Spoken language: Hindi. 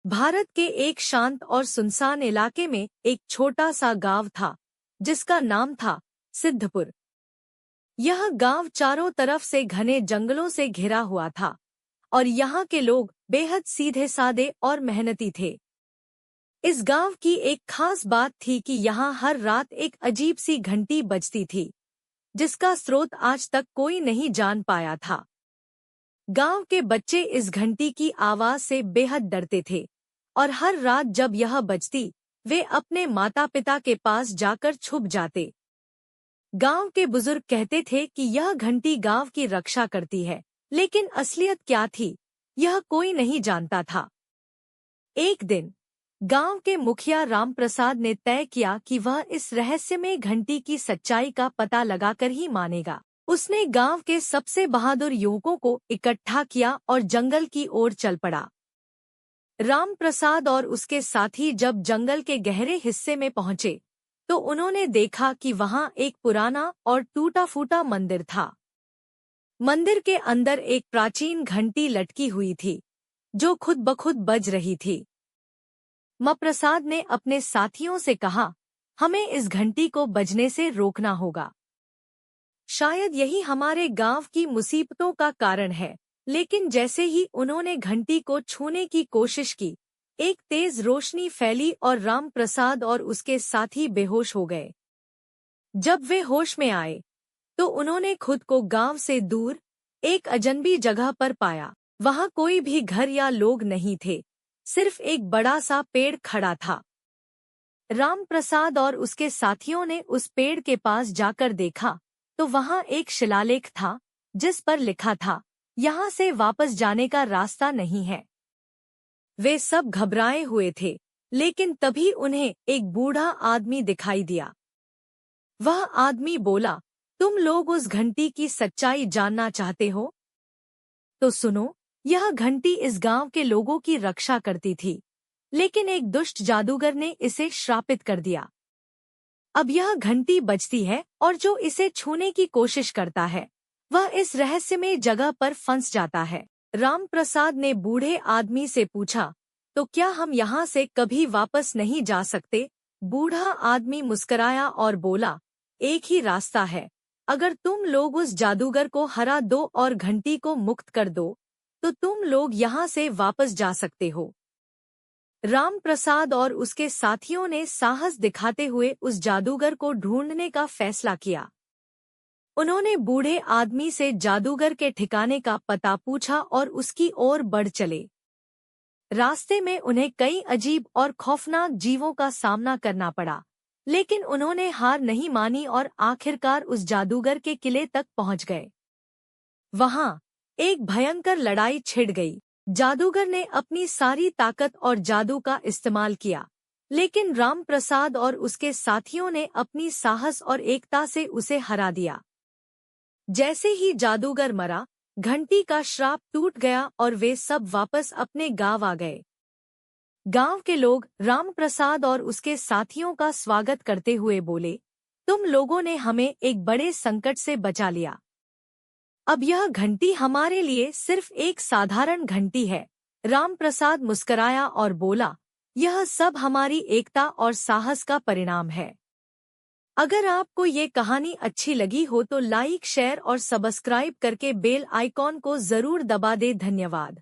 भारत के एक शांत और सुनसान इलाके में एक छोटा सा गांव था जिसका नाम था सिद्धपुर। यह गांव चारों तरफ से घने जंगलों से घिरा हुआ था और यहाँ के लोग बेहद सीधे सादे और मेहनती थे। इस गांव की एक खास बात थी कि यहाँ हर रात एक अजीब सी घंटी बजती थी जिसका स्रोत आज तक कोई नहीं जान पाया था। गांव के बच्चे इस घंटी की आवाज से बेहद डरते थे और हर रात जब यह बजती वे अपने माता पिता के पास जाकर छुप जाते। गांव के बुजुर्ग कहते थे कि यह घंटी गांव की रक्षा करती है, लेकिन असलियत क्या थी यह कोई नहीं जानता था। एक दिन गांव के मुखिया राम प्रसाद ने तय किया कि वह इस रहस्यमय घंटी की सच्चाई का पता लगाकर ही मानेगा। उसने गांव के सबसे बहादुर युवकों को इकट्ठा किया और जंगल की ओर चल पड़ा। राम प्रसाद और उसके साथी जब जंगल के गहरे हिस्से में पहुंचे तो उन्होंने देखा कि वहां एक पुराना और टूटा-फूटा मंदिर था। मंदिर के अंदर एक प्राचीन घंटी लटकी हुई थी जो खुद ब खुद बज रही थी। प्रसाद ने अपने साथियों से कहा, हमें इस घंटी को बजने से रोकना होगा। शायद यही हमारे गांव की मुसीबतों का कारण है। लेकिन जैसे ही उन्होंने घंटी को छूने की कोशिश की, एक तेज रोशनी फैली और राम प्रसाद और उसके साथी बेहोश हो गए। जब वे होश में आए तो उन्होंने खुद को गांव से दूर एक अजनबी जगह पर पाया। वहां कोई भी घर या लोग नहीं थे, सिर्फ एक बड़ा सा पेड़ खड़ा था। राम प्रसाद और उसके साथियों ने उस पेड़ के पास जाकर देखा तो वहां एक शिलालेख था जिस पर लिखा था, यहाँ से वापस जाने का रास्ता नहीं है। वे सब घबराए हुए थे, लेकिन तभी उन्हें एक बूढ़ा आदमी दिखाई दिया। वह आदमी बोला, तुम लोग उस घंटी की सच्चाई जानना चाहते हो? तो सुनो, यह घंटी इस गांव के लोगों की रक्षा करती थी, लेकिन एक दुष्ट जादूगर ने इसे श्रापित कर दिया। अब यह घंटी बजती है और जो इसे छूने की कोशिश करता है वह इस रहस्यमय जगह पर फंस जाता है। राम प्रसाद ने बूढ़े आदमी से पूछा, तो क्या हम यहाँ से कभी वापस नहीं जा सकते? बूढ़ा आदमी मुस्कराया और बोला, एक ही रास्ता है, अगर तुम लोग उस जादूगर को हरा दो और घंटी को मुक्त कर दो तो तुम लोग यहाँ से वापस जा सकते हो। राम प्रसाद और उसके साथियों ने साहस दिखाते हुए उस जादूगर को ढूंढने का फैसला किया। उन्होंने बूढ़े आदमी से जादूगर के ठिकाने का पता पूछा और उसकी ओर बढ़ चले। रास्ते में उन्हें कई अजीब और खौफनाक जीवों का सामना करना पड़ा, लेकिन उन्होंने हार नहीं मानी और आखिरकार उस जादूगर के किले तक पहुंच गए। वहां एक भयंकर लड़ाई छिड़ गई। जादूगर ने अपनी सारी ताकत और जादू का इस्तेमाल किया, लेकिन राम प्रसाद और उसके साथियों ने अपनी साहस और एकता से उसे हरा दिया। जैसे ही जादूगर मरा, घंटी का श्राप टूट गया और वे सब वापस अपने गांव आ गए। गांव के लोग राम प्रसाद और उसके साथियों का स्वागत करते हुए बोले, तुम लोगों ने हमें एक बड़े संकट से बचा लिया। अब यह घंटी हमारे लिए सिर्फ एक साधारण घंटी है। राम प्रसाद मुस्कराया और बोला, यह सब हमारी एकता और साहस का परिणाम है। अगर आपको ये कहानी अच्छी लगी हो तो लाइक, शेयर और सब्सक्राइब करके बेल आइकॉन को जरूर दबा दे। धन्यवाद।